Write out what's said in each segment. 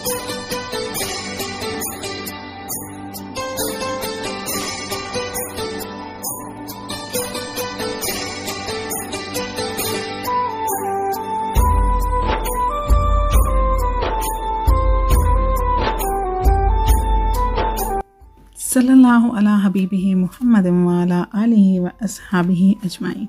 सल्लल्लाहु अला हबीबिही मुहम्मद व अला आलिही व अस्हाबिही अजमाइन।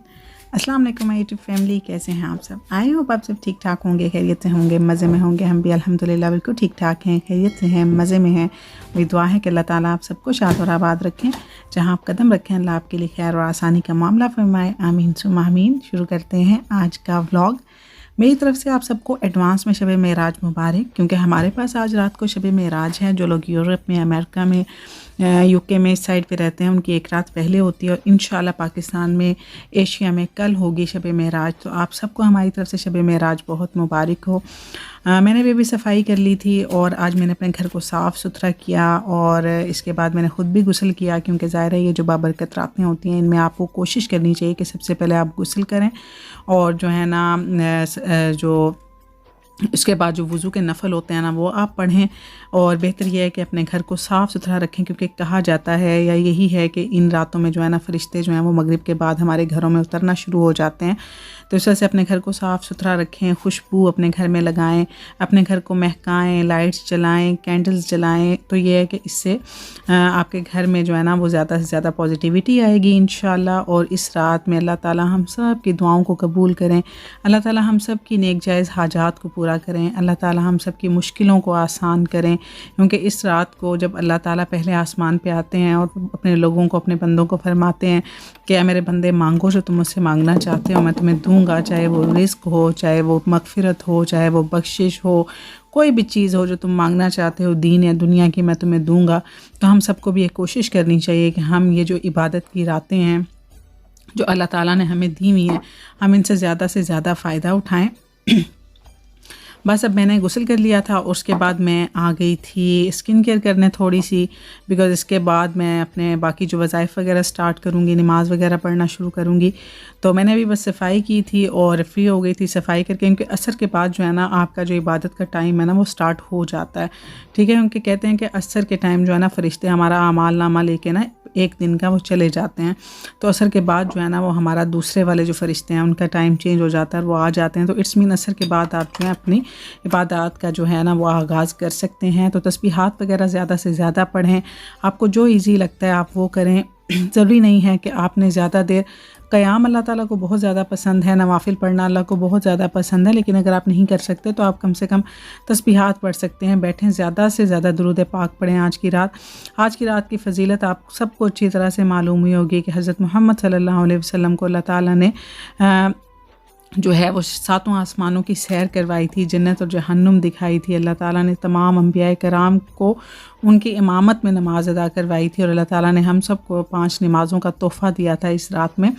अस्सलाम वालेकुम माय यूट्यूब फैमिली, कैसे हैं आप सब? आई होप आप सब ठीक ठाक होंगे, खैरियत से होंगे, मज़े में होंगे। हम भी अल्हम्दुलिल्लाह बिल्कुल ठीक ठाक हैं, खैरियत से हैं, मज़े में हैं। मेरी दुआ है कि अल्लाह ताला आप सबको शाद और आबाद रखें, जहाँ आप कदम रखें अल्लाह आपके लिए खैर और आसानी का मामला फरमाए, आमीन सुम्मा आमीन। शुरू करते हैं आज का व्लॉग। मेरी तरफ से आप सबको एडवांस में शब मेराज मुबारक, क्योंकि हमारे पास आज रात को शब मेराज है। जो लोग यूरोप में, अमेरिका में, यूके में इस साइड पे रहते हैं, उनकी एक रात पहले होती है और इंशाल्लाह पाकिस्तान में, एशिया में कल होगी शब मेराज। तो आप सबको हमारी तरफ से शब मेराज बहुत मुबारक हो। मैंने भी सफाई कर ली थी और आज मैंने अपने घर को साफ़ सुथरा किया और इसके बाद मैंने ख़ुद भी गुस्ल किया, क्योंकि ज़ाहिर है ये जो बाबरकत रातें होती हैं इनमें आपको कोशिश करनी चाहिए कि सबसे पहले आप गुस्ल करें और जो है ना जो इसके बाद जो वज़ू के नफ़ल होते हैं ना वो आप पढ़ें। और बेहतर यह है कि अपने घर को साफ़ सुथरा रखें, क्योंकि कहा जाता है या यही है कि इन रातों में जो है ना फ़रिश्ते जो हैं वो मगरिब के बाद हमारे घरों में उतरना शुरू हो जाते हैं। तो इस वजह से अपने घर को साफ़ सुथरा रखें, खुशबू अपने घर में लगाएं, अपने घर को महकाएं, लाइट्स जलाएं, कैंडल्स जलाएं। तो ये है कि इससे आपके घर में जो है ना वो ज़्यादा से ज़्यादा पॉजिटिविटी आएगी इंशाल्लाह। और इस रात में अल्लाह ताला हम सब की दुआओं को कबूल करें, अल्लाह ताला हम सब की नेक जायज़ हाजात को पूरा करें, अल्लाह ताला हम सब की मुश्किलों को आसान करें। क्योंकि इस रात को जब अल्लाह ताला पहले आसमान पे आते हैं और अपने लोगों को, अपने बंदों को फरमाते हैं कि मेरे बंदे मांगो जो तुम मुझसे मांगना चाहते हो, मैं तुम्हें दूंगा, चाहे वो रिस्क हो, चाहे वो मगफिरत हो, चाहे वो बख्शिश हो, कोई भी चीज़ हो जो तुम मांगना चाहते हो दीन या दुनिया की, मैं तुम्हें दूंगा। तो हम सबको भी ये कोशिश करनी चाहिए कि हम ये जो इबादत की रातें हैं जो अल्लाह ताला ने हमें दी हुई हैं, हम इनसे ज़्यादा से ज़्यादा फ़ायदा उठाएँ। बस अब मैंने गुस्ल कर लिया था और उसके बाद मैं आ गई थी स्किन केयर करने थोड़ी सी, बिकॉज़ इसके बाद मैं अपने बाकी जो वज़ाइफ वगैरह स्टार्ट करूँगी, नमाज़ वगैरह पढ़ना शुरू करूँगी। तो मैंने भी बस सफाई की थी और फ्री हो गई थी सफाई करके, क्योंकि असर के बाद जो है ना आपका जो इबादत का टाइम है ना वो स्टार्ट हो जाता है, ठीक है। क्योंकि कहते हैं कि असर के टाइम जो है ना फ़रिश्ते हमारा आमाल नामा लेके ना एक दिन का वो चले जाते हैं। तो असर के बाद जो है ना वो हमारा दूसरे वाले जो फ़रिश्ते हैं उनका टाइम चेंज हो जाता है, वो आ जाते हैं। तो इट्स मीन असर के बाद आप जो है अपनी इबादत का जो है ना वो आगाज़ कर सकते हैं। तो तस्बीहात वगैरह ज़्यादा से ज़्यादा पढ़ें, आपको जो ईजी लगता है आप वो करें। ज़रूरी नहीं है कि आपने ज़्यादा देर, क़याम अल्लाह ताला को बहुत ज़्यादा पसंद है, नवाफिल पढ़ना अल्लाह को बहुत ज़्यादा पसंद है, लेकिन अगर आप नहीं कर सकते तो आप कम से कम तस्बीहात पढ़ सकते हैं। बैठें, ज़्यादा से ज़्यादा दुरूद पाक पढ़ें आज की रात। आज की रात की फ़जीलत आप सबको अच्छी तरह से मालूम हुई होगी कि हज़रत मोहम्मद सल्लल्लाहु अलैहि वसल्लम को अल्लाह ताला ने जो है वो सातों आसमानों की सैर करवाई थी, जन्नत और जहन्नुम दिखाई थी। अल्लाह ताला ने तमाम अंबियाए कराम को उनकी इमामत में नमाज अदा करवाई थी और अल्लाह ताला ने हम सब को 5 नमाज़ों का तोहफ़ा दिया था इस रात में।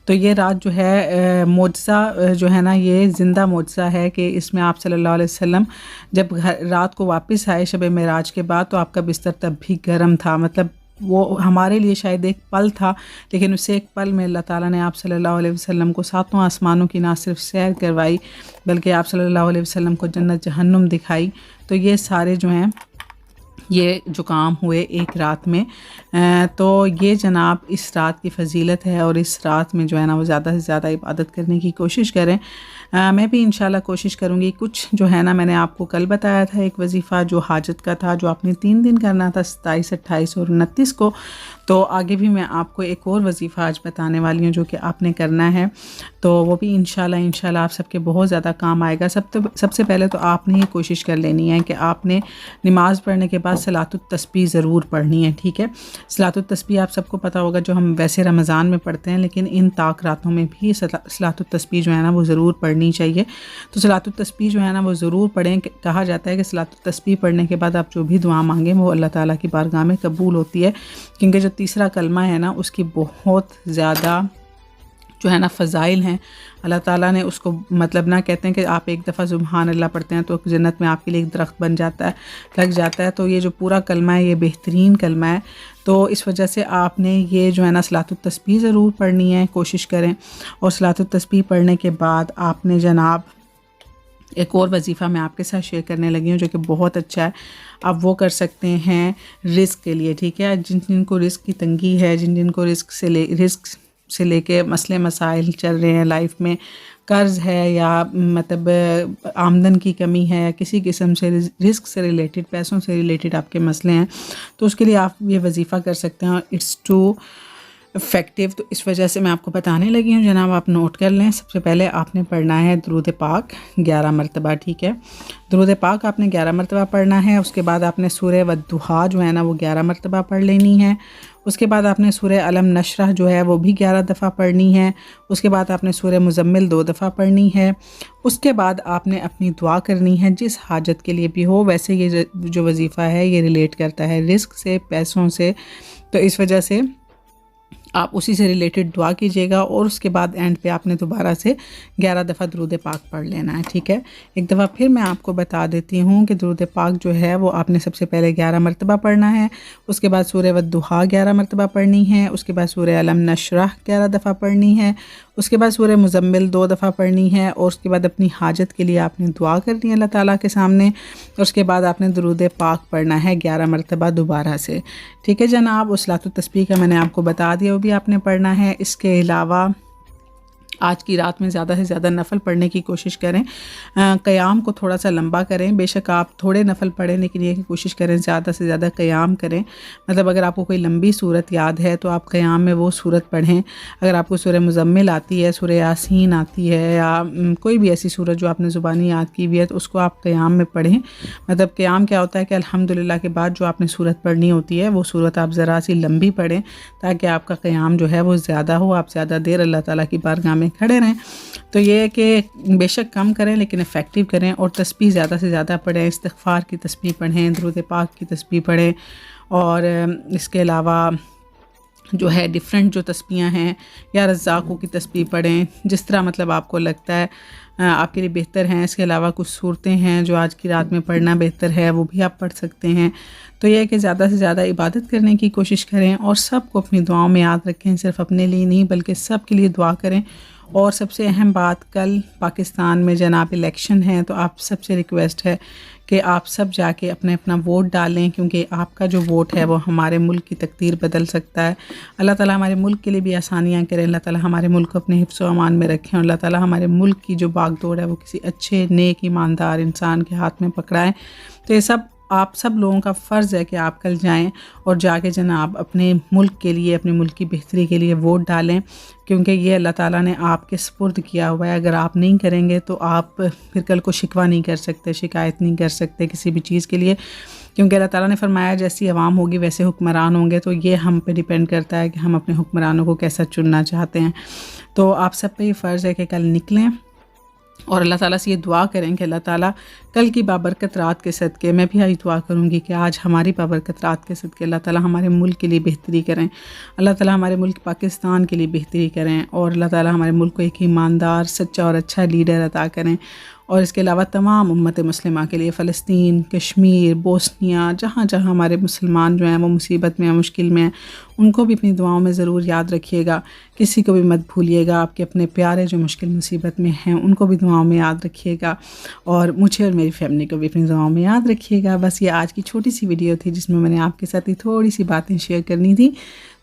तो ये रात जो है मोजज़ा जो है ना, ये ज़िंदा मोजज़ा है कि इसमें आप सल्लल्लाहु अलैहि वसल्लम जब रात को वापस आए शब मेराज के बाद, तो आपका बिस्तर तब भी गर्म था। मतलब वो हमारे लिए शायद एक पल था, लेकिन उसे एक पल में अल्लाह ताला ने आप सल्लल्लाहु अलैहि वसल्लम को सातों आसमानों की ना सिर्फ सैर करवाई, बल्कि आप सल्लल्लाहु अलैहि वसल्लम को जन्नत जहन्नुम दिखाई। तो ये सारे जो हैं ये जो काम हुए एक रात में, तो ये जनाब इस रात की फ़जीलत है। और इस रात में जो है ना वो ज़्यादा से ज़्यादा इबादत करने की कोशिश करें। मैं भी इंशाल्लाह कोशिश करूँगी। कुछ जो है ना मैंने आपको कल बताया था एक वजीफ़ा जो हाजत का था, जो आपने 3 दिन करना था, 27, 28 और 29 को। तो आगे भी मैं आपको एक और वजीफ़ा आज बताने वाली हूँ जो कि आपने करना है। तो वो भी इंशाल्लाह आप सबके बहुत ज़्यादा काम आएगा। सबसे पहले तो आपने ये कोशिश कर लेनी है कि आपने नमाज़ पढ़ने के बाद सलातुत तस्बीह ज़रूर पढ़नी है, ठीक है। सलातुत तस्बीह आप सबको पता होगा, जो हम वैसे रमज़ान में पढ़ते हैं, लेकिन इन ताक रातों में भी सलातुत तस्बीह जो है ना वो ज़रूर पढ़नी चाहिए। तो सलातुत तस्बीह जो है ना वो ज़रूर पढ़ें। कहा जाता है कि सलातुत तस्बीह पढ़ने के बाद आप जो भी दुआ मांगें वो अल्लाह ताला की बारगाह में कबूल होती है, क्योंकि जो तीसरा कलमा है ना उसकी बहुत ज़्यादा जो है ना फ़ज़ाइल हैं। अल्लाह ताला ने उसको मतलब ना कहते हैं कि आप एक दफ़ा सुबहान अल्लाह पढ़ते हैं तो जन्नत में आपके लिए एक दरख्त बन जाता है, लग जाता है। तो ये जो पूरा कलमा है ये बेहतरीन कलमा है। तो इस वजह से आपने ये जो है ना सलातुत तस्बीह ज़रूर पढ़नी है, कोशिश करें। और सलातुत तस्बीह पढ़ने के बाद आपने जनाब ایک اور وظیفہ میں آپ کے ساتھ شیئر کرنے لگی ہوں جو کہ بہت اچھا ہے، آپ وہ کر سکتے ہیں رزق کے لیے، ٹھیک ہے؟ جن کو رزق کی تنگی ہے، جن کو رزق سے لے کے مسئلے مسائل چل رہے ہیں لائف میں، قرض ہے یا مطلب آمدن کی کمی ہے، کسی قسم سے رزق سے ریلیٹڈ، پیسوں سے ریلیٹڈ آپ کے مسئلے ہیں، تو اس کے لیے آپ یہ وظیفہ کر سکتے ہیں، اٹس ٹو افیکٹو۔ تو اس وجہ سے میں آپ کو بتانے لگی ہوں جناب، آپ نوٹ کر لیں۔ سب سے پہلے آپ نے پڑھنا ہے درود پاک 11 مرتبہ، ٹھیک ہے؟ درود پاک آپ نے 11 مرتبہ پڑھنا ہے۔ اس کے بعد آپ نے سورہ والضحیٰ جو ہے نا وہ 11 مرتبہ پڑھ لینی ہے۔ اس کے بعد آپ نے سورہ علم نشرح جو ہے وہ بھی 11 دفعہ پڑھنی ہے۔ اس کے بعد آپ نے سورہ مزمل 2 دفعہ پڑھنی ہے۔ اس کے بعد آپ نے اپنی دعا کرنی ہے جس حاجت کے لیے بھی ہو۔ ویسے یہ جو وظیفہ ہے یہ ریلیٹ کرتا ہے رزق سے، پیسوں سے، تو اس وجہ سے آپ اسی سے ریلیٹڈ دعا کیجیے گا، اور اس کے بعد اینڈ پہ آپ نے دوبارہ سے 11 دفعہ درود پاک پڑھ لینا ہے، ٹھیک ہے؟ ایک دفعہ پھر میں آپ کو بتا دیتی ہوں کہ درود پاک جو ہے وہ آپ نے سب سے پہلے 11 مرتبہ پڑھنا ہے۔ اس کے بعد سورہ والضحیٰ 11 مرتبہ پڑھنی ہے۔ اس کے بعد سورہ علم نشرح 11 دفعہ پڑھنی ہے۔ اس کے بعد سورہ مزمل 2 دفعہ پڑھنی ہے، اور اس کے بعد اپنی حاجت کے لیے آپ نے دعا کرنی ہے اللہ تعالیٰ کے سامنے، اور اس کے بعد آپ نے درود پاک پڑھنا ہے 11 مرتبہ دوبارہ سے، ٹھیک ہے جناب؟ اس صلاۃ التسبیح کا میں نے آپ کو بتا دیا، وہ بھی آپ نے پڑھنا ہے۔ اس کے علاوہ آج کی رات میں زیادہ سے زیادہ نفل پڑھنے کی کوشش کریں، قیام کو تھوڑا سا لمبا کریں، بے شک آپ تھوڑے نفل پڑھیں لیکن یہ کوشش کریں زیادہ سے زیادہ قیام کریں۔ مطلب اگر آپ کو کوئی لمبی صورت یاد ہے تو آپ قیام میں وہ صورت پڑھیں۔ اگر آپ کو سورہ مزمل آتی ہے، سورہ یاسین آتی ہے، یا کوئی بھی ایسی صورت جو آپ نے زبانی یاد کی ہوئی ہے تو اس کو آپ قیام میں پڑھیں۔ مطلب قیام کیا ہوتا ہے کہ الحمدللہ کے بعد جو آپ نے صورت پڑھنی ہوتی ہے وہ صورت آپ ذرا سی لمبی پڑھیں تاکہ آپ کا قیام جو ہے وہ زیادہ ہو، آپ زیادہ دیر اللہ تعالیٰ کی بارگاہ میں کھڑے رہیں۔ تو یہ ہے کہ بے شک کم کریں لیکن افیکٹو کریں، اور تسبیح زیادہ سے زیادہ پڑھیں، استغفار کی تسبیح پڑھیں، درود پاک کی تسبیح پڑھیں، اور اس کے علاوہ جو ہے ڈیفرنٹ جو تسبیحاں ہیں، یا رزاقوں کی تسبیح پڑھیں، جس طرح مطلب آپ کو لگتا ہے آپ کے لیے بہتر ہیں۔ اس کے علاوہ کچھ صورتیں ہیں جو آج کی رات میں پڑھنا بہتر ہے، وہ بھی آپ pڑھ سکتے ہیں۔ تو یہ ہے کہ زیادہ سے زیادہ عبادت کرنے کی کوشش کریں، اور سب کو اپنی دعاؤں میں یاد رکھیں، صرف اپنے لیے نہیں بلکہ سب کے لیے دعا کریں۔ اور سب سے اہم بات، کل پاکستان میں جناب الیکشن ہے، تو آپ سب سے ریکویسٹ ہے کہ آپ سب جا کے اپنا ووٹ ڈالیں، کیونکہ آپ کا جو ووٹ ہے وہ ہمارے ملک کی تقدیر بدل سکتا ہے۔ اللہ تعالیٰ ہمارے ملک کے لیے بھی آسانیاں کریں، اللہ تعالیٰ ہمارے ملک کو اپنے حفظ و امان میں رکھیں، اور اللہ تعالیٰ ہمارے ملک کی جو باغ دوڑ ہے وہ کسی اچھے نیک ایماندار انسان کے ہاتھ میں پکڑائیں۔ تو یہ سب آپ سب لوگوں کا فرض ہے کہ آپ کل جائیں اور جا کے جناب اپنے ملک کے لیے، اپنے ملک کی بہتری کے لیے ووٹ ڈالیں، کیونکہ یہ اللہ تعالیٰ نے آپ کے سپرد کیا ہوا ہے۔ اگر آپ نہیں کریں گے تو آپ پھر کل کو شکوہ نہیں کر سکتے، شکایت نہیں کر سکتے کسی بھی چیز کے لیے، کیونکہ اللہ تعالیٰ نے فرمایا جیسی عوام ہوگی ویسے حکمران ہوں گے۔ تو یہ ہم پہ ڈیپینڈ کرتا ہے کہ ہم اپنے حکمرانوں کو کیسا چننا چاہتے ہیں۔ تو آپ سب پہ یہ فرض ہے کہ کل نکلیں، اور اللہ تعالیٰ سے یہ دعا کریں کہ اللہ تعالیٰ کل کی بابرکت رات کے صدقے، میں بھی آئی دعا کروں گی کہ آج ہماری بابرکت رات کے صدقے اللہ تعالیٰ ہمارے ملک کے لیے بہتری کریں، اللہ تعالیٰ ہمارے ملک پاکستان کے لیے بہتری کریں، اور اللہ تعالیٰ ہمارے ملک کو ایک ایماندار، سچا اور اچھا لیڈر عطا کریں۔ اور اس کے علاوہ تمام امت مسلمہ کے لیے، فلسطین، کشمیر، بوسنیا، جہاں جہاں ہمارے مسلمان جو ہیں وہ مصیبت میں ہیں، مشکل میں ہیں، ان کو بھی اپنی دعاؤں میں ضرور یاد رکھیے گا، کسی کو بھی مت بھولیے گا۔ آپ کے اپنے پیارے جو مشکل مصیبت میں ہیں ان کو بھی دعاؤں میں یاد رکھیے گا، اور مجھے اور میری فیملی کو بھی اپنی دعاؤں میں یاد رکھیے گا۔ بس یہ آج کی چھوٹی سی ویڈیو تھی جس میں نے آپ کے ساتھ تھوڑی سی باتیں شیئر کرنی تھی۔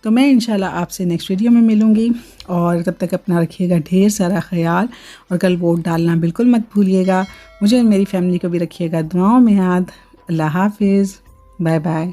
تو میں انشاءاللہ آپ سے نیکسٹ ویڈیو میں ملوں گی، اور تب تک اپنا رکھیے گا ڈھیر سارا خیال، اور کل ووٹ ڈالنا بالکل مت بھولیے گا۔ مجھے اور میری فیملی کو بھی رکھیے گا دعاؤں میں یاد۔ اللہ حافظ، بائے بائے۔